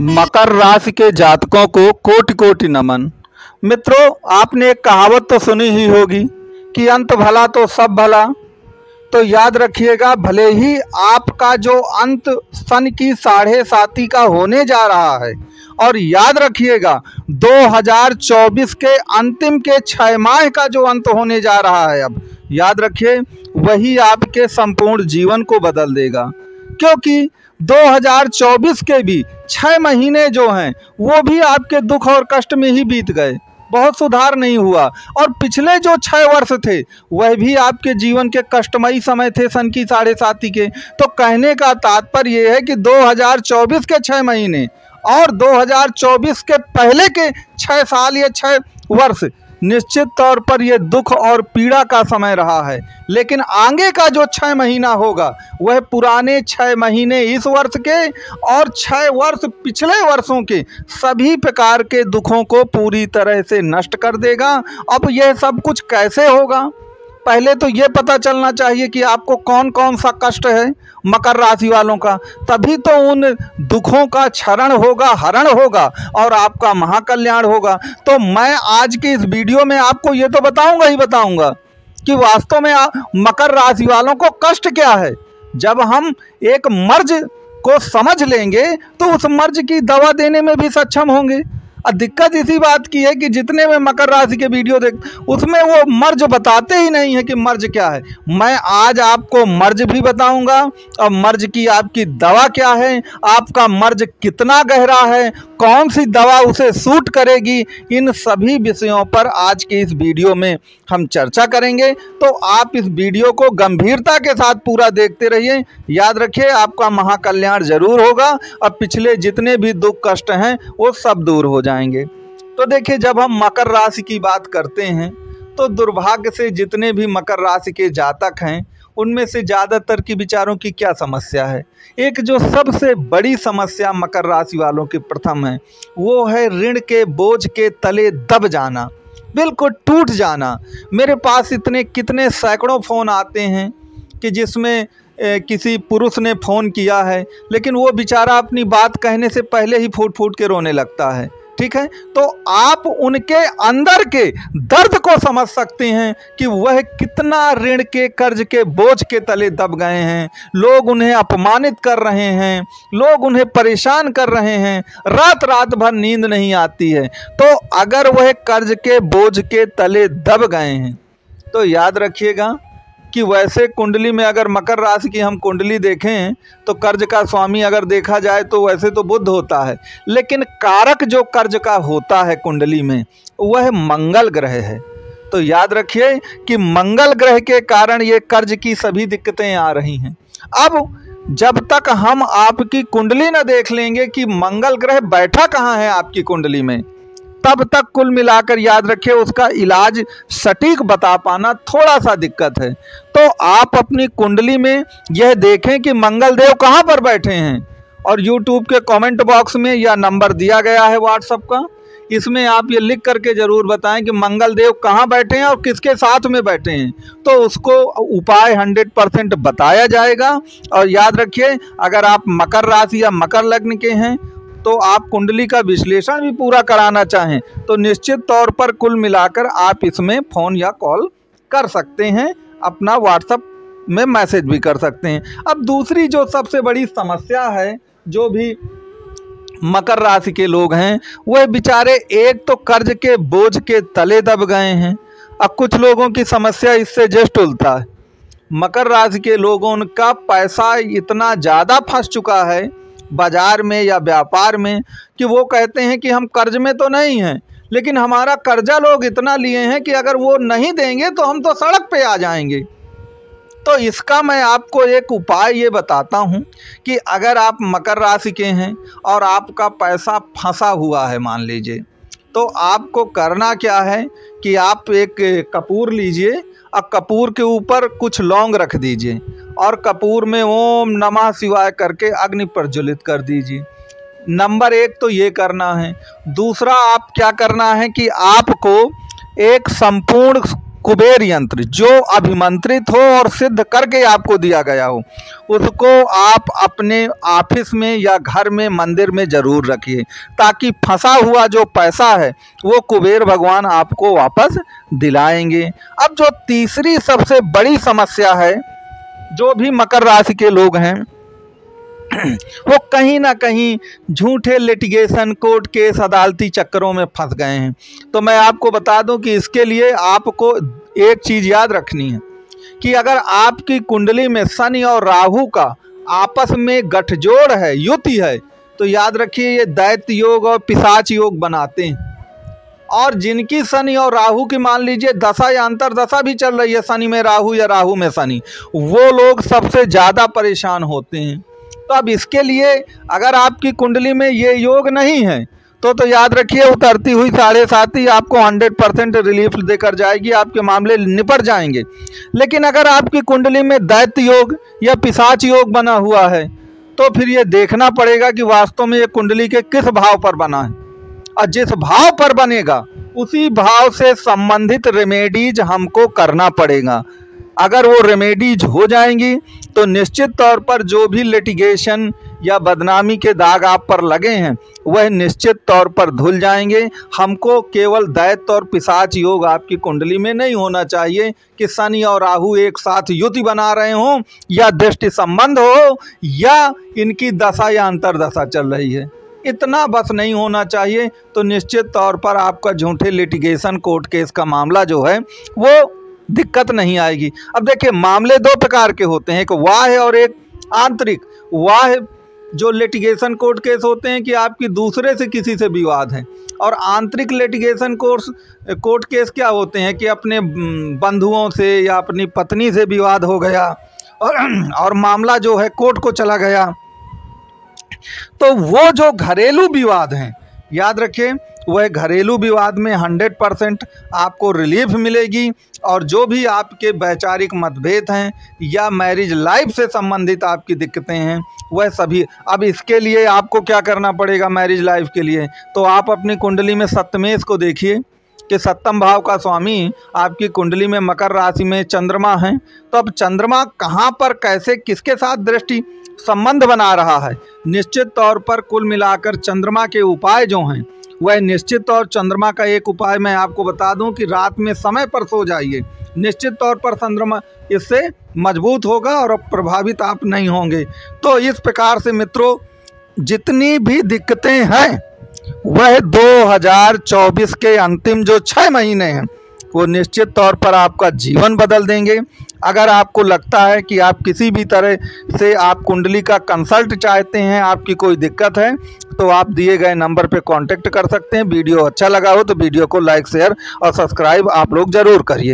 मकर राशि के जातकों को कोटि कोटि नमन। मित्रों, आपने एक कहावत तो सुनी ही होगी कि अंत भला तो सब भला। तो याद रखिएगा, भले ही आपका जो अंत सन की 7.5 का होने जा रहा है, और याद रखिएगा 2024 के अंतिम के 6 माह का जो अंत होने जा रहा है, अब याद रखिए वही आपके संपूर्ण जीवन को बदल देगा। क्योंकि 2024 के भी 6 महीने जो हैं वो भी आपके दुख और कष्ट में ही बीत गए, बहुत सुधार नहीं हुआ। और पिछले जो 6 वर्ष थे वह भी आपके जीवन के कष्टमयी समय थे, सन की 7.5 के। तो कहने का तात्पर्य ये है कि 2024 के 6 महीने और 2024 के पहले के 6 साल या 6 वर्ष निश्चित तौर पर ये दुख और पीड़ा का समय रहा है। लेकिन आगे का जो 6 महीना होगा वह पुराने 6 महीने इस वर्ष के और 6 वर्ष पिछले वर्षों के सभी प्रकार के दुखों को पूरी तरह से नष्ट कर देगा। अब यह सब कुछ कैसे होगा, पहले तो ये पता चलना चाहिए कि आपको कौन कौन सा कष्ट है मकर राशि वालों का, तभी तो उन दुखों का क्षरण होगा, हरण होगा और आपका महाकल्याण होगा। तो मैं आज की इस वीडियो में आपको ये तो बताऊंगा ही बताऊंगा कि वास्तव में मकर राशि वालों को कष्ट क्या है। जब हम एक मर्ज को समझ लेंगे तो उस मर्ज की दवा देने में भी सक्षम होंगे। और दिक्कत इसी बात की है कि जितने में मकर राशि के वीडियो देख उसमें वो मर्ज बताते ही नहीं है कि मर्ज क्या है। मैं आज आपको मर्ज भी बताऊंगा और मर्ज की आपकी दवा क्या है, आपका मर्ज कितना गहरा है, कौन सी दवा उसे सूट करेगी, इन सभी विषयों पर आज के इस वीडियो में हम चर्चा करेंगे। तो आप इस वीडियो को गंभीरता के साथ पूरा देखते रहिए। याद रखिए आपका महाकल्याण जरूर होगा और पिछले जितने भी दुख कष्ट हैं वो सब दूर हो जाएंगे। तो देखिए, जब हम मकर राशि की बात करते हैं तो दुर्भाग्य से जितने भी मकर राशि के जातक हैं उनमें से ज़्यादातर की विचारों की क्या समस्या है। एक जो सबसे बड़ी समस्या मकर राशि वालों की प्रथम है वो है ऋण के बोझ के तले दब जाना, बिल्कुल टूट जाना। मेरे पास इतने कितने सैकड़ों फ़ोन आते हैं कि जिसमें किसी पुरुष ने फ़ोन किया है लेकिन वो बेचारा अपनी बात कहने से पहले ही फूट फूट के रोने लगता है। ठीक है, तो आप उनके अंदर के दर्द को समझ सकते हैं कि वह कितना ऋण के कर्ज के बोझ के तले दब गए हैं। लोग उन्हें अपमानित कर रहे हैं, लोग उन्हें परेशान कर रहे हैं, रात रात भर नींद नहीं आती है। तो अगर वह कर्ज के बोझ के तले दब गए हैं तो याद रखिएगा कि वैसे कुंडली में अगर मकर राशि की हम कुंडली देखें तो कर्ज का स्वामी अगर देखा जाए तो वैसे तो बुध होता है, लेकिन कारक जो कर्ज का होता है कुंडली में वह मंगल ग्रह है। तो याद रखिए कि मंगल ग्रह के कारण ये कर्ज की सभी दिक्कतें आ रही हैं। अब जब तक हम आपकी कुंडली न देख लेंगे कि मंगल ग्रह बैठा कहाँ है आपकी कुंडली में, तब तक कुल मिलाकर याद रखिए उसका इलाज सटीक बता पाना थोड़ा सा दिक्कत है। तो आप अपनी कुंडली में यह देखें कि मंगल देव कहाँ पर बैठे हैं, और YouTube के कमेंट बॉक्स में यह नंबर दिया गया है व्हाट्सएप का, इसमें आप ये लिख करके ज़रूर बताएं कि मंगल देव कहाँ बैठे हैं और किसके साथ में बैठे हैं, तो उसको उपाय 100% बताया जाएगा। और याद रखिए अगर आप मकर राशि या मकर लग्न के हैं तो आप कुंडली का विश्लेषण भी पूरा कराना चाहें तो निश्चित तौर पर कुल मिलाकर आप इसमें फ़ोन या कॉल कर सकते हैं, अपना व्हाट्सएप में मैसेज भी कर सकते हैं। अब दूसरी जो सबसे बड़ी समस्या है जो भी मकर राशि के लोग हैं वह बेचारे एक तो कर्ज के बोझ के तले दब गए हैं। अब कुछ लोगों की समस्या इससे जस्ट उल्टा है, मकर राशि के लोगों का पैसा इतना ज़्यादा फंस चुका है बाजार में या व्यापार में कि वो कहते हैं कि हम कर्ज में तो नहीं हैं, लेकिन हमारा कर्जा लोग इतना लिए हैं कि अगर वो नहीं देंगे तो हम तो सड़क पे आ जाएंगे। तो इसका मैं आपको एक उपाय ये बताता हूँ कि अगर आप मकर राशि के हैं और आपका पैसा फंसा हुआ है मान लीजिए, तो आपको करना क्या है कि आप एक कपूर लीजिए और कपूर के ऊपर कुछ लौंग रख दीजिए और कपूर में ओम नमः शिवाय करके अग्नि प्रज्वलित कर दीजिए। नंबर 1 तो ये करना है। दूसरा आप क्या करना है कि आपको एक संपूर्ण कुबेर यंत्र जो अभिमंत्रित हो और सिद्ध करके आपको दिया गया हो, उसको आप अपने ऑफिस में या घर में मंदिर में जरूर रखिए, ताकि फंसा हुआ जो पैसा है वो कुबेर भगवान आपको वापस दिलाएंगे। अब जो तीसरी सबसे बड़ी समस्या है, जो भी मकर राशि के लोग हैं वो कहीं ना कहीं झूठे लिटिगेशन, कोर्ट केस, अदालती चक्करों में फंस गए हैं। तो मैं आपको बता दूं कि इसके लिए आपको एक चीज़ याद रखनी है कि अगर आपकी कुंडली में शनि और राहु का आपस में गठजोड़ है, युति है, तो याद रखिए ये दैत्य योग और पिशाच योग बनाते हैं। और जिनकी शनि और राहु की मान लीजिए दशा या अंतर दशा भी चल रही है, शनि में राहु या राहु में शनि, वो लोग सबसे ज़्यादा परेशान होते हैं। तो अब इसके लिए अगर आपकी कुंडली में ये योग नहीं है तो याद रखिए उतरती हुई 7.5 आपको 100% रिलीफ देकर जाएगी, आपके मामले निपट जाएंगे। लेकिन अगर आपकी कुंडली में दैत्य योग या पिशाच योग बना हुआ है तो फिर ये देखना पड़ेगा कि वास्तव में ये कुंडली के किस भाव पर बना है, और जिस भाव पर बनेगा उसी भाव से संबंधित रेमेडीज हमको करना पड़ेगा। अगर वो रेमेडीज हो जाएंगी तो निश्चित तौर पर जो भी लिटिगेशन या बदनामी के दाग आप पर लगे हैं वह निश्चित तौर पर धुल जाएंगे। हमको केवल दैत्य और पिशाच योग आपकी कुंडली में नहीं होना चाहिए कि शनि और राहु एक साथ युति बना रहे हों, या दृष्टि संबंध हो, या इनकी दशा या अंतरदशा चल रही है, इतना बस नहीं होना चाहिए। तो निश्चित तौर पर आपका झूठे लिटिगेशन, कोर्ट केस का मामला जो है वो दिक्कत नहीं आएगी। अब देखिए मामले दो प्रकार के होते हैं, एक बाह्य और एक आंतरिक। बाह्य जो लिटिगेशन कोर्ट केस होते हैं कि आपकी दूसरे से किसी से विवाद है, और आंतरिक लिटिगेशन कोर्ट केस क्या होते हैं कि अपने बंधुओं से या अपनी पत्नी से विवाद हो गया और मामला जो है कोर्ट को चला गया। तो वो जो घरेलू विवाद हैं, याद रखिए वह घरेलू विवाद में 100% आपको रिलीफ मिलेगी। और जो भी आपके वैचारिक मतभेद हैं या मैरिज लाइफ से संबंधित आपकी दिक्कतें हैं वह सभी, अब इसके लिए आपको क्या करना पड़ेगा मैरिज लाइफ के लिए, तो आप अपनी कुंडली में सप्तमेश को देखिए कि सप्तम भाव का स्वामी आपकी कुंडली में मकर राशि में चंद्रमा है। तो अब चंद्रमा कहाँ पर, कैसे, किसके साथ दृष्टि संबंध बना रहा है, निश्चित तौर पर कुल मिलाकर चंद्रमा के उपाय जो हैं वह निश्चित तौर, चंद्रमा का एक उपाय मैं आपको बता दूं कि रात में समय पर सो जाइए। निश्चित तौर पर चंद्रमा इससे मजबूत होगा और प्रभावित आप नहीं होंगे। तो इस प्रकार से मित्रों जितनी भी दिक्कतें हैं वह 2024 के अंतिम जो 6 महीने हैं वो निश्चित तौर पर आपका जीवन बदल देंगे। अगर आपको लगता है कि आप किसी भी तरह से आप कुंडली का कंसल्ट चाहते हैं, आपकी कोई दिक्कत है, तो आप दिए गए नंबर पे कांटेक्ट कर सकते हैं। वीडियो अच्छा लगा हो तो वीडियो को लाइक, शेयर और सब्सक्राइब आप लोग ज़रूर करिए।